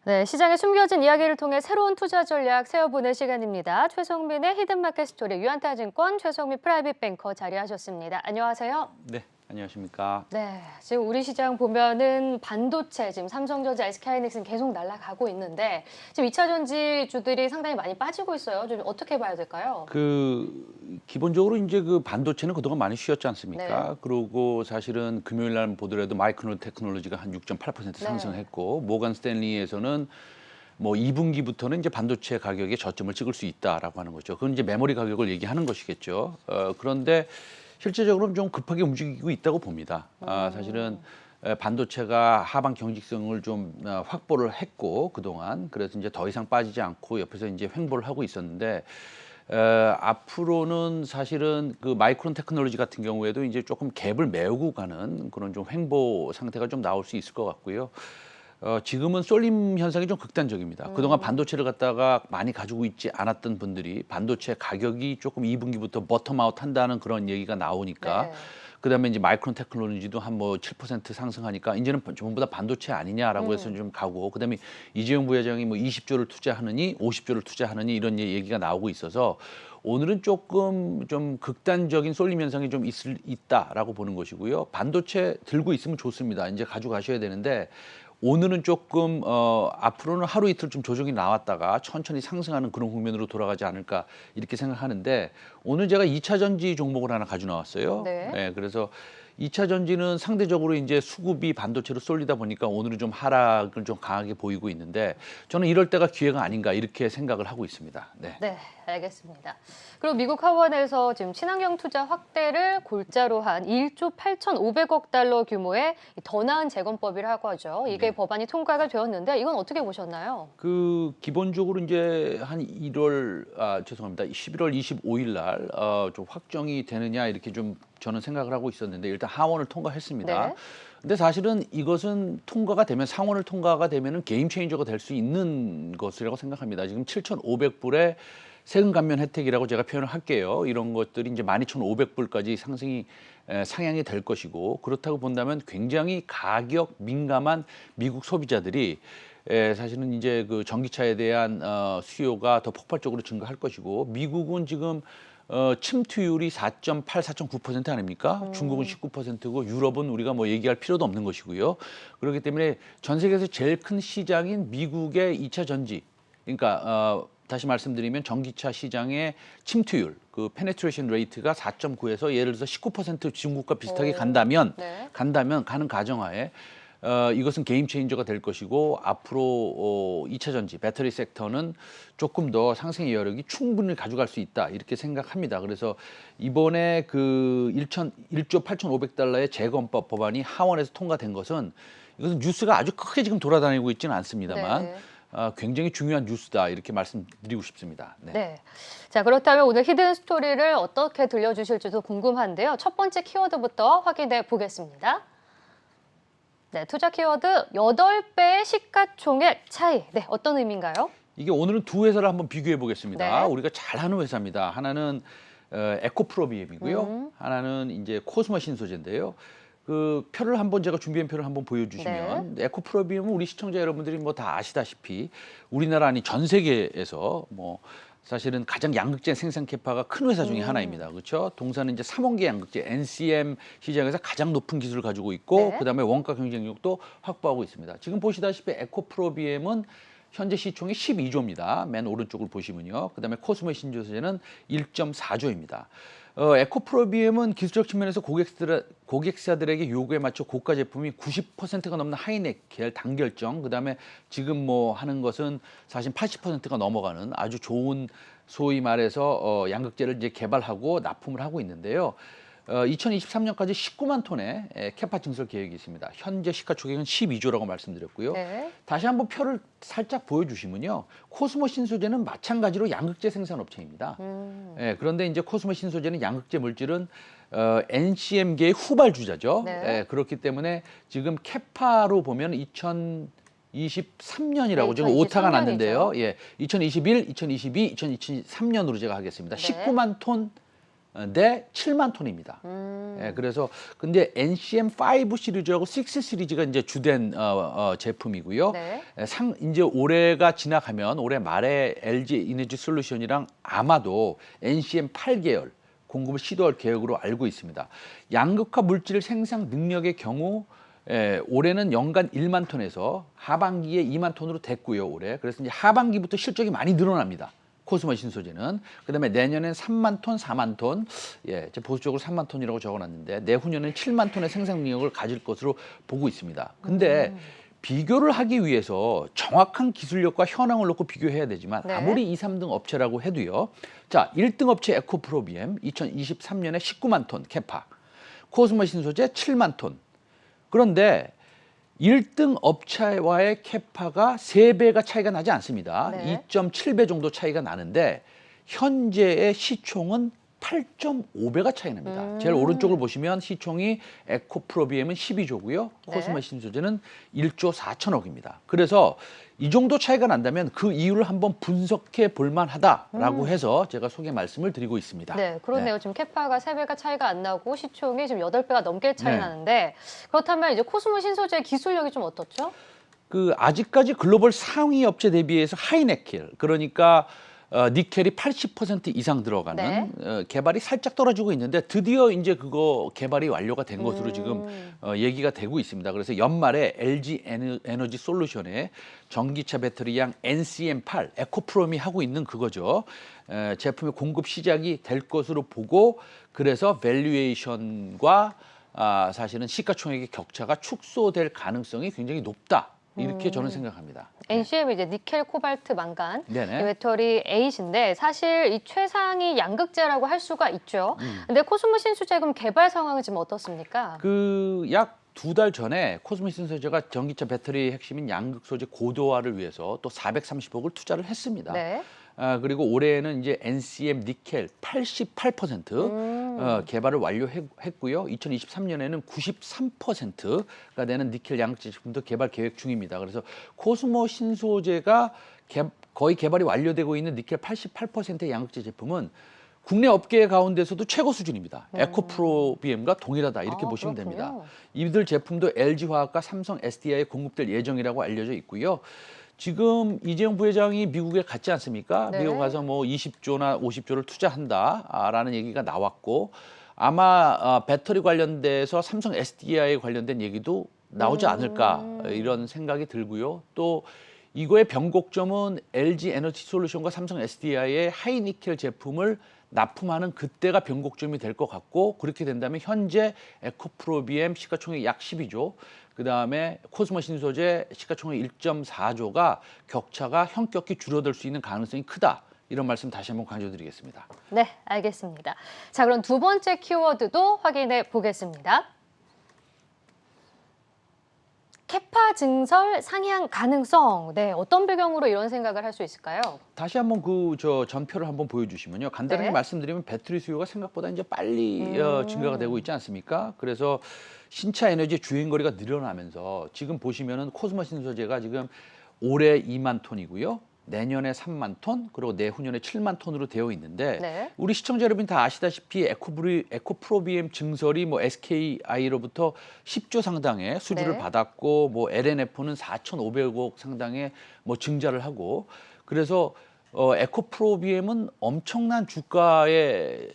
네, 시장에 숨겨진 이야기를 통해 새로운 투자 전략 세워보는 시간입니다. 최성민의 히든마켓 스토리 유한타증권 최성민 프라이빗 뱅커 자리하셨습니다. 안녕하세요. 네, 안녕하십니까. 네, 지금 우리 시장 보면은 반도체 지금 삼성전자, SK하이닉스는 계속 날아가고 있는데 지금 2차 전지주들이 상당히 많이 빠지고 있어요. 좀 어떻게 봐야 될까요? 기본적으로 이제 그 반도체는 그동안 많이 쉬었지 않습니까? 네. 그리고 사실은 금요일 날 보더라도 마이크론 테크놀로지가 한 6.8% 상승했고, 모건 스탠리에서는 뭐 2분기부터는 이제 반도체 가격에 저점을 찍을 수 있다라고 하는 거죠. 그건 이제 메모리 가격을 얘기하는 것이겠죠. 그런데 실제적으로는 좀 급하게 움직이고 있다고 봅니다. 사실은 반도체가 하반 경직성을 좀 확보를 했고 그동안 그래서 이제 더 이상 빠지지 않고 옆에서 이제 횡보를 하고 있었는데 앞으로는 사실은 그 마이크론 테크놀로지 같은 경우에도 이제 조금 갭을 메우고 가는 그런 좀 횡보 상태가 좀 나올 수 있을 것 같고요. 지금은 쏠림 현상이 좀 극단적입니다. 그동안 반도체를 갖다가 많이 가지고 있지 않았던 분들이 반도체 가격이 조금 2분기부터 버텀아웃 한다는 그런 얘기가 나오니까 네. 그다음에 이제 마이크론 테크놀로지도 한 뭐 7% 상승하니까 이제는 전부 다 반도체 아니냐라고 해서 좀 가고 그다음에 이재용 부회장이 뭐 20조를 투자하느니 50조를 투자하느니 이런 얘기가 나오고 있어서 오늘은 조금 좀 극단적인 쏠림 현상이 좀 있다라고 보는 것이고요. 반도체 들고 있으면 좋습니다. 이제 가져가셔야 되는데 오늘은 조금 앞으로는 하루 이틀 좀 조정이 나왔다가 천천히 상승하는 그런 국면으로 돌아가지 않을까 이렇게 생각하는데 오늘 제가 2차 전지 종목을 하나 가져 나왔어요. 네. 네, 그래서 2차 전지는 상대적으로 이제 수급이 반도체로 쏠리다 보니까 오늘은 좀 하락을 좀 강하게 보이고 있는데 저는 이럴 때가 기회가 아닌가 이렇게 생각을 하고 있습니다. 네. 네, 알겠습니다. 그리고 미국 하원에서 지금 친환경 투자 확대를 골자로 한 1조 8,500억 달러 규모의 더 나은 재건법이라고 하죠. 이게 네. 법안이 통과가 되었는데 이건 어떻게 보셨나요? 기본적으로 이제 한 11월 25일 날 좀 확정이 되느냐 이렇게 좀 저는 생각을 하고 있었는데 일단 하원을 통과했습니다. 네. 근데 사실은 이것은 통과가 되면 상원을 통과가 되면은 게임 체인저가 될 수 있는 것이라고 생각합니다. 지금 7,500불의 세금 감면 혜택이라고 제가 표현을 할게요. 이런 것들이 이제 12,500불까지 상향이 될 것이고 그렇다고 본다면 굉장히 가격 민감한 미국 소비자들이 사실은 이제 그 전기차에 대한 수요가 더 폭발적으로 증가할 것이고 미국은 지금 침투율이 4.8, 4.9% 아닙니까? 중국은 19%고 유럽은 우리가 뭐 얘기할 필요도 없는 것이고요. 그렇기 때문에 전 세계에서 제일 큰 시장인 미국의 2차 전지, 그러니까 다시 말씀드리면 전기차 시장의 침투율, 그 페네트레이션 레이트가 4.9에서 예를 들어서 19% 중국과 비슷하게 간다면 네. 가는 가정하에 이것은 게임 체인저가 될 것이고 앞으로 2차 전지 배터리 섹터는 조금 더 상승의 여력이 충분히 가져갈 수 있다 이렇게 생각합니다. 그래서 이번에 그 1조 8,500달러의 재건법 법안이 하원에서 통과된 것은 이것은 뉴스가 아주 크게 지금 돌아다니고 있지는 않습니다만 네. 굉장히 중요한 뉴스다 이렇게 말씀드리고 싶습니다. 네. 네. 자, 그렇다면 오늘 히든 스토리를 어떻게 들려주실지도 궁금한데요. 첫 번째 키워드부터 확인해 보겠습니다. 네, 투자 키워드 8배의 시가총액 차이. 네, 어떤 의미인가요? 이게 오늘은 두 회사를 한번 비교해 보겠습니다. 네. 우리가 잘하는 회사입니다. 하나는 에코프로비엠이고요. 하나는 이제 코스모 신소재인데요. 그 표를 한번 제가 준비한 표를 한번 보여주시면 에코프로비엠은 우리 시청자 여러분들이 뭐 다 아시다시피 우리나라 아니 전 세계에서 뭐 사실은 가장 양극재 생산 캐파가 큰 회사 중에 하나입니다. 그렇죠? 동사는 이제 3원계 양극재 NCM 시장에서 가장 높은 기술을 가지고 있고 네. 그다음에 원가 경쟁력도 확보하고 있습니다. 지금 보시다시피 에코프로비엠은 현재 시총이 12조입니다. 맨 오른쪽을 보시면요. 그다음에 코스모 신소재는 1.4조입니다. 에코프로비엠은 기술적 측면에서 고객사들에게 요구에 맞춰 고가 제품이 90%가 넘는 하이넥 계열 단결정, 그다음에 지금 뭐 하는 것은 사실 80%가 넘어가는 아주 좋은 소위 말해서 양극재를 이제 개발하고 납품을 하고 있는데요. 2023년까지 19만 톤의 캐파 증설 계획이 있습니다. 현재 시가총액은 12조라고 말씀드렸고요. 네. 다시 한번 표를 살짝 보여주시면요. 코스모 신소재는 마찬가지로 양극재 생산 업체입니다. 그런데 이제 코스모 신소재는 양극재 물질은 NCM계의 후발주자죠. 네. 그렇기 때문에 지금 캐파로 보면 2023년이라고 네, 지금 오타가 2023 년이죠. 났는데요. 2021, 2022, 2023년으로 제가 하겠습니다. 네. 19만 톤 대 7만 톤입니다. 예, 그래서 근데 NCM5 시리즈하고 6 시리즈가 이제 주된 제품이고요. 네. 이제 올해가 지나가면 올해 말에 LG 이너지 솔루션이랑 아마도 NCM 8계열 공급을 시도할 계획으로 알고 있습니다. 양극화 물질 생산 능력의 경우 올해는 연간 1만 톤에서 하반기에 2만 톤으로 됐고요, 올해. 그래서 이제 하반기부터 실적이 많이 늘어납니다. 코스모 신소재는. 그다음에 내년엔 3만 톤, 4만 톤. 예, 보수적으로 3만 톤이라고 적어놨는데 내후년엔 7만 톤의 생산 능력을 가질 것으로 보고 있습니다. 근데 비교를 하기 위해서 정확한 기술력과 현황을 놓고 비교해야 되지만 네. 아무리 2, 3등 업체라고 해도요. 자, 1등 업체 에코프로비엠 2023년에 19만 톤 캐파. 코스모 신소재 7만 톤. 그런데 1등 업체와의 캐파가 3배가 차이가 나지 않습니다. 네. 2.7배 정도 차이가 나는데 현재의 시총은 8.5배가 차이 납니다. 제일 오른쪽을 보시면 시총이 에코프로비엠은 12조고요. 네. 코스모 신소재는 1조 4천억입니다. 그래서 이 정도 차이가 난다면 그 이유를 한번 분석해 볼 만하다라고 해서 제가 소개 말씀을 드리고 있습니다. 네, 그렇네요. 지금 캐파가 3배가 차이가 안 나고 시총이 지금 8배가 넘게 차이 네. 나는데 그렇다면 이제 코스모 신소재의 기술력이 좀 어떻죠? 아직까지 글로벌 상위 업체 대비해서 하이니켈, 그러니까 니켈이 80% 이상 들어가는 개발이 살짝 떨어지고 있는데 드디어 이제 그거 개발이 완료가 된 것으로 지금 얘기가 되고 있습니다. 그래서 연말에 LG 에너지 솔루션의 전기차 배터리양 NCM8 에코프롬이 하고 있는 그거죠. 제품의 공급 시작이 될 것으로 보고 그래서 밸류에이션과 사실은 시가총액의 격차가 축소될 가능성이 굉장히 높다. 이렇게 저는 생각합니다. NCM이 이제 니켈, 코발트, 망간 네네. 이 배터리 8인데 사실 이 최상위 양극재라고 할 수가 있죠. 근데 코스모 신소재 그럼 개발 상황은 지금 어떻습니까? 약 2달 전에 코스모 신소재가 전기차 배터리 핵심인 양극 소재 고도화를 위해서 또 430억을 투자를 했습니다. 네. 그리고 올해에는 이제 NCM 니켈 88% 개발을 완료했고요. 2023년에는 93%가 되는 니켈 양극재 제품도 개발 계획 중입니다. 그래서 코스모 신소재가 거의 개발이 완료되고 있는 니켈 88%의 양극재 제품은 국내 업계 가운데서도 최고 수준입니다. 에코프로비엠과 동일하다 이렇게 보시면 그렇군요. 됩니다. 이들 제품도 LG화학과 삼성 SDI에 공급될 예정이라고 알려져 있고요. 지금 이재용 부회장이 미국에 갔지 않습니까? 네. 미국 가서 뭐 20조나 50조를 투자한다라는 얘기가 나왔고 아마 배터리 관련돼서 삼성 SDI 관련된 얘기도 나오지 않을까 이런 생각이 들고요. 또 이거의 변곡점은 LG 에너지 솔루션과 삼성 SDI의 하이니켈 제품을 납품하는 그때가 변곡점이 될 것 같고 그렇게 된다면 현재 에코프로비엠 시가총액 약 12조 그다음에 코스모 신소재 시가총액 1.4조가 격차가 현격히 줄어들 수 있는 가능성이 크다. 이런 말씀 다시 한번 강조드리겠습니다. 네, 알겠습니다. 자, 그럼 두 번째 키워드도 확인해 보겠습니다. 캐파 증설 상향 가능성. 네, 어떤 배경으로 이런 생각을 할 수 있을까요? 다시 한번 전표를 한번 보여주시면요. 간단하게 네. 말씀드리면 배터리 수요가 생각보다 이제 빨리 증가가 되고 있지 않습니까? 그래서 신차 에너지의 주행거리가 늘어나면서 지금 보시면은 코스모 신소재가 지금 올해 2만 톤이고요. 내년에 3만 톤, 그리고 내후년에 7만 톤으로 되어 있는데 네. 우리 시청자 여러분 다 아시다시피 에코프로비엠 증설이 뭐 SKI로부터 10조 상당의 수주를 네. 받았고 뭐 LNF는 4,500억 상당의 뭐 증자를 하고 그래서 에코프로비엠은 엄청난 주가의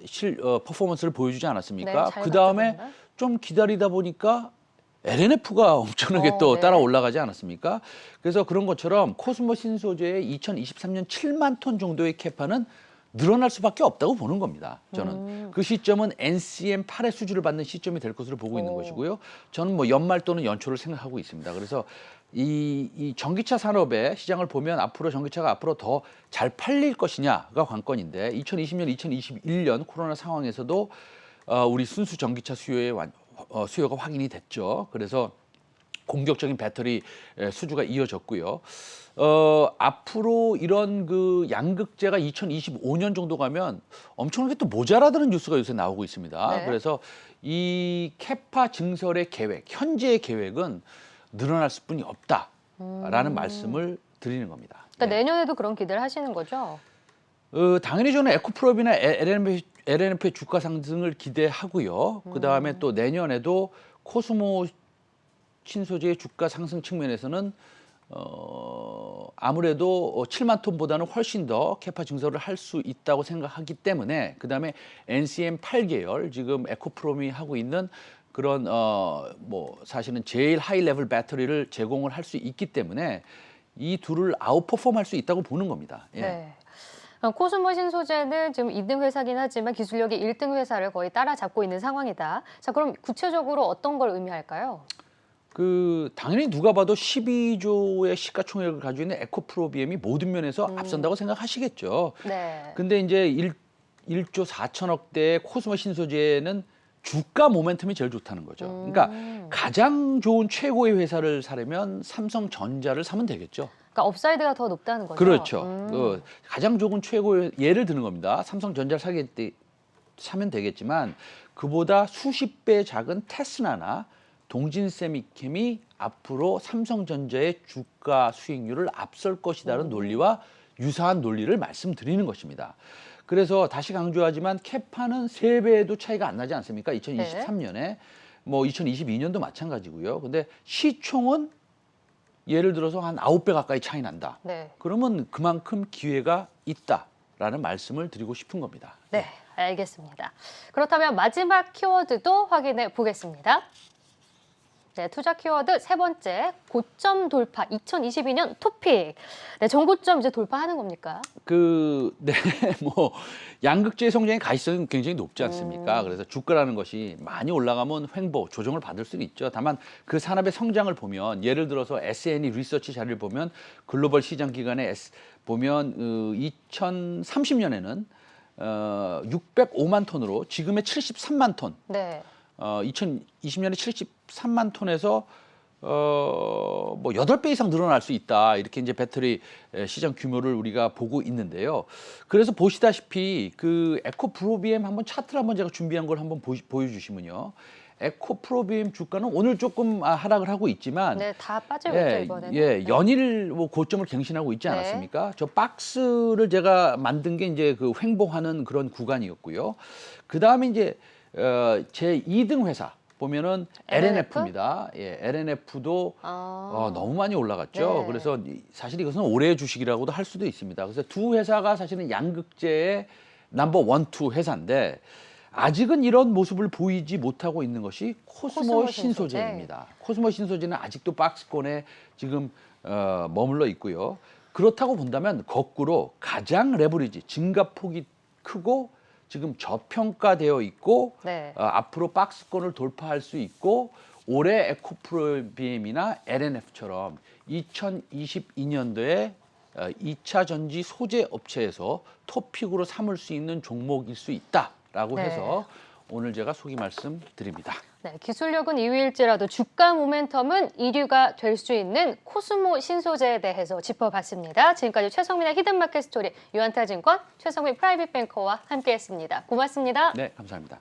퍼포먼스를 보여주지 않았습니까? 네, 잘 그 다음에 갔죠, 좀 기다리다 보니까 LNF가 엄청나게 또 네. 따라 올라가지 않았습니까? 그래서 그런 것처럼 코스모 신소재의 2023년 7만 톤 정도의 캐파는 늘어날 수밖에 없다고 보는 겁니다. 저는 그 시점은 NCM8의 수주를 받는 시점이 될 것으로 보고 있는 것이고요. 저는 뭐 연말 또는 연초를 생각하고 있습니다. 그래서 이 전기차 산업의 시장을 보면 앞으로 전기차가 앞으로 더 잘 팔릴 것이냐가 관건인데 2020년, 2021년 코로나 상황에서도 우리 순수 전기차 수요가 확인이 됐죠. 그래서 공격적인 배터리 수주가 이어졌고요. 앞으로 이런 그 양극재가 2025년 정도 가면 엄청나게 또 모자라다는 뉴스가 요새 나오고 있습니다. 네. 그래서 이 캐파 증설의 계획, 현재의 계획은 늘어날 수뿐이 없다라는 말씀을 드리는 겁니다. 그러니까 네. 내년에도 그런 기대를 하시는 거죠? 당연히 저는 에코프롭이나 LNF의 주가 상승을 기대하고요. 그다음에 또 내년에도 코스모 신소재의 주가 상승 측면에서는 아무래도 7만 톤보다는 훨씬 더 캐파 증설을 할 수 있다고 생각하기 때문에 그다음에 NCM 8계열 지금 에코프롬이 하고 있는 그런 뭐 사실은 제일 하이 레벨 배터리를 제공을 할 수 있기 때문에 이 둘을 아웃퍼폼 할 수 있다고 보는 겁니다. 예. 네. 코스모 신소재는 지금 2등 회사긴 하지만 기술력이 1등 회사를 거의 따라잡고 있는 상황이다. 자, 그럼 구체적으로 어떤 걸 의미할까요? 당연히 누가 봐도 12조의 시가총액을 가지고 있는 에코프로비엠이 모든 면에서 앞선다고 생각하시겠죠. 네. 근데 이제 1조 4천억대의 코스모 신소재는 주가 모멘텀이 제일 좋다는 거죠. 그러니까 가장 좋은 최고의 회사를 사려면 삼성전자를 사면 되겠죠. 그러니까 업사이드가 더 높다는 거죠. 그렇죠. 가장 좋은 최고의 예를 드는 겁니다. 삼성전자를 사면 되겠지만 그보다 수십 배 작은 테스라나 동진세미캠이 앞으로 삼성전자의 주가 수익률을 앞설 것이라는 논리와 유사한 논리를 말씀드리는 것입니다. 그래서 다시 강조하지만 캐파는 3배도 차이가 안 나지 않습니까? 2023년에 뭐 2022년도 마찬가지고요. 근데 시총은 예를 들어서 한 9배 가까이 차이 난다. 네. 그러면 그만큼 기회가 있다라는 말씀을 드리고 싶은 겁니다. 네, 알겠습니다. 그렇다면 마지막 키워드도 확인해 보겠습니다. 네, 투자 키워드 세 번째, 고점 돌파 2022년 토픽. 네, 전고점 이제 돌파하는 겁니까? 네, 뭐 양극재의 성장의 가시성이 굉장히 높지 않습니까? 그래서 주가라는 것이 많이 올라가면 횡보, 조정을 받을 수는 있죠. 다만 그 산업의 성장을 보면 예를 들어서 S&E 리서치 자료를 보면 글로벌 시장 기관의 보면 2030년에는 605만 톤으로 지금의 73만 톤. 네. 2020년에 73만 톤에서 뭐 8배 이상 늘어날 수 있다. 이렇게 이제 배터리 시장 규모를 우리가 보고 있는데요. 그래서 보시다시피 그 에코프로비엠 한번 차트를 한번 제가 준비한 걸 한번 보여주시면요. 에코프로비엠 주가는 오늘 조금 하락을 하고 있지만 네, 다 빠지고 있죠, 이번에는. 예, 연일 뭐 고점을 갱신하고 있지 네. 않았습니까? 저 박스를 제가 만든 게 이제 그 횡보하는 그런 구간이었고요. 그 다음에 이제 제 2등 회사 보면은 LNF입니다. 예, LNF도 너무 많이 올라갔죠. 네. 그래서 사실 이것은 올해의 주식이라고도 할 수도 있습니다. 그래서 두 회사가 사실은 양극재의 넘버 원, 투 회사인데 아직은 이런 모습을 보이지 못하고 있는 것이 코스모 신소재입니다. 코스모 신소재는 아직도 박스권에 지금 머물러 있고요. 그렇다고 본다면 거꾸로 가장 레버리지, 증가폭이 크고 지금 저평가되어 있고 네. 앞으로 박스권을 돌파할 수 있고 올해 에코프로비엠이나 LNF처럼 2022년도에 2차 전지 소재 업체에서 토픽으로 삼을 수 있는 종목일 수 있다라고 네. 해서 오늘 제가 소개 말씀드립니다. 네, 기술력은 2위일지라도 주가 모멘텀은 1위가 될 수 있는 코스모 신소재에 대해서 짚어봤습니다. 지금까지 최성민의 히든마켓 스토리 유한타증권 최성민 프라이빗 뱅커와 함께했습니다. 고맙습니다. 네, 감사합니다.